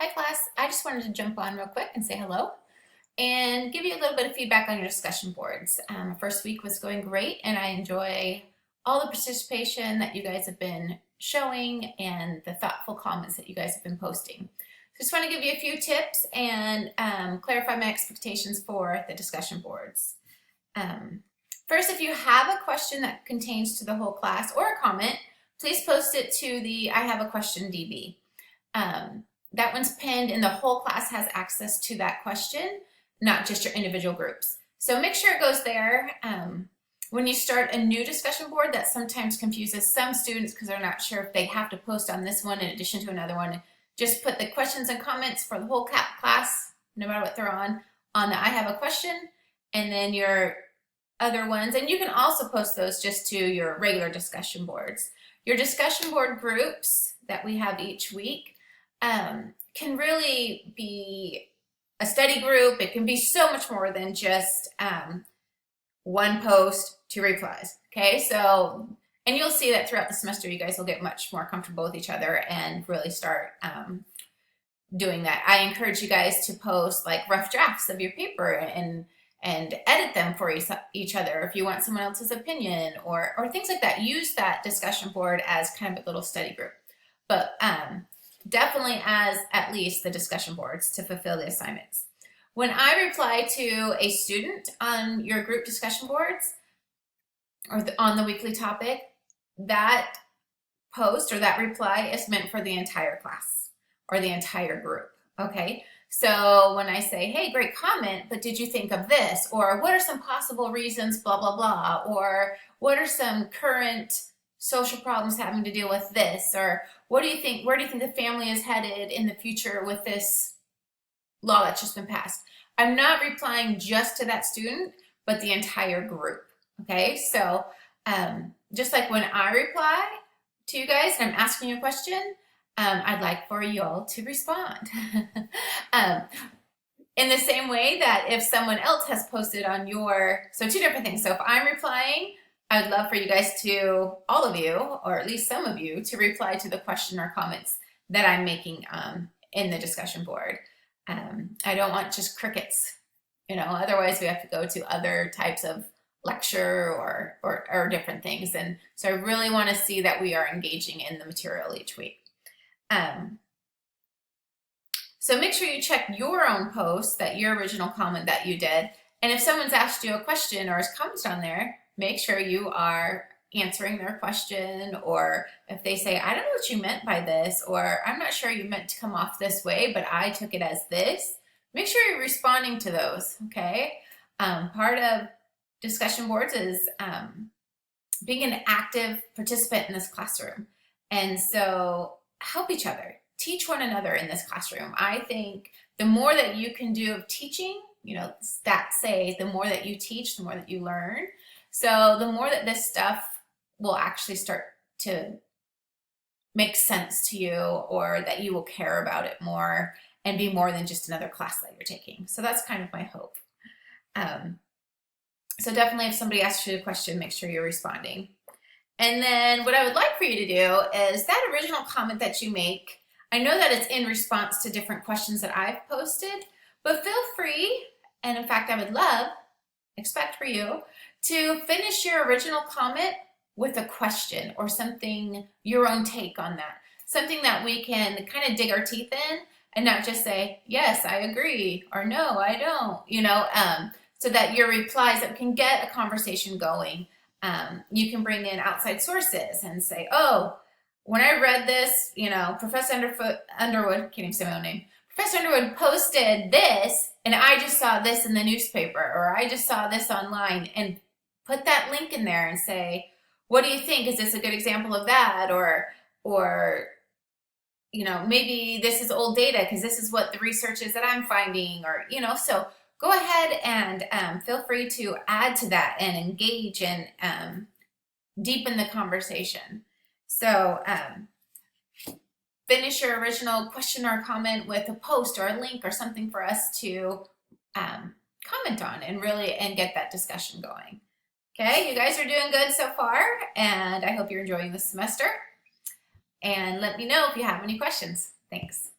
Hi class, I just wanted to jump on real quick and say hello and give you a little bit of feedback on your discussion boards. First week was going great and I enjoy all the participation that you guys have been showing and the thoughtful comments that you guys have been posting. So just want to give you a few tips and clarify my expectations for the discussion boards. First, if you have a question that contains to the whole class or a comment, please post it to the I have a question DB. That one's pinned and the whole class has access to that question, not just your individual groups. So make sure it goes there. When you start a new discussion board, that sometimes confuses some students because they're not sure if they have to post on this one in addition to another one. Just put the questions and comments for the whole class, no matter what they're on the I have a question, and then your other ones. And you can also post those just to your regular discussion boards. Your discussion board groups that we have each week can really be a study group. It can be so much more than just one post, two replies. Okay, so, and you'll see that throughout the semester, you guys will get much more comfortable with each other and really start doing that. I encourage you guys to post like rough drafts of your paper and edit them for each other if you want someone else's opinion or things like that. Use that discussion board as kind of a little study group. But definitely as at least the discussion boards to fulfill the assignments. When I reply to a student on your group discussion boards or on the weekly topic, that post or that reply is meant for the entire class or the entire group, okay? So when I say, hey, great comment, but did you think of this? Or what are some possible reasons, blah, blah, blah? Or what are some current social problems having to deal with this? Or what do you think, where do you think the family is headed in the future with this law that's just been passed? I'm not replying just to that student, but the entire group, okay? So just like when I reply to you guys and I'm asking you a question, I'd like for you all to respond. In the same way that if someone else has posted on your, so two different things. So if I'm replying, I would love for you guys to, all of you, or at least some of you, to reply to the question or comments that I'm making in the discussion board. I don't want just crickets, you know, otherwise we have to go to other types of lecture or different things. And so I really want to see that we are engaging in the material each week. So make sure you check your own post, that your original comment that you did. And if someone's asked you a question or has commented on there, make sure you are answering their question. Or if they say, I don't know what you meant by this, or I'm not sure you meant to come off this way, but I took it as this, make sure you're responding to those, okay? Part of discussion boards is being an active participant in this classroom. And so help each other, teach one another in this classroom. I think the more that you can do of teaching, you know, stats say the more that you teach, the more that you learn. So the more that this stuff will actually start to make sense to you, or that you will care about it more and be more than just another class that you're taking. So that's kind of my hope. So definitely if somebody asks you a question, make sure you're responding. And then what I would like for you to do is that original comment that you make, I know that it's in response to different questions that I've posted, but feel free, and in fact I would expect for you to finish your original comment with a question or something, your own take on that. Something that we can kind of dig our teeth in and not just say, yes, I agree, or no, I don't, you know, so that your replies that can get a conversation going. You can bring in outside sources and say, oh, when I read this, you know, Professor Underwood, can't even say my own name, Professor Underwood posted this, and I just saw this in the newspaper, or I just saw this online, and put that link in there and say, what do you think? Is this a good example of that? Or you know, maybe this is old data because this is what the research is that I'm finding, or, you know, so go ahead and feel free to add to that and engage and deepen the conversation. So finish your original question or comment with a post or a link or something for us to comment on and get that discussion going. Okay, you guys are doing good so far, and I hope you're enjoying this semester. And let me know if you have any questions. Thanks.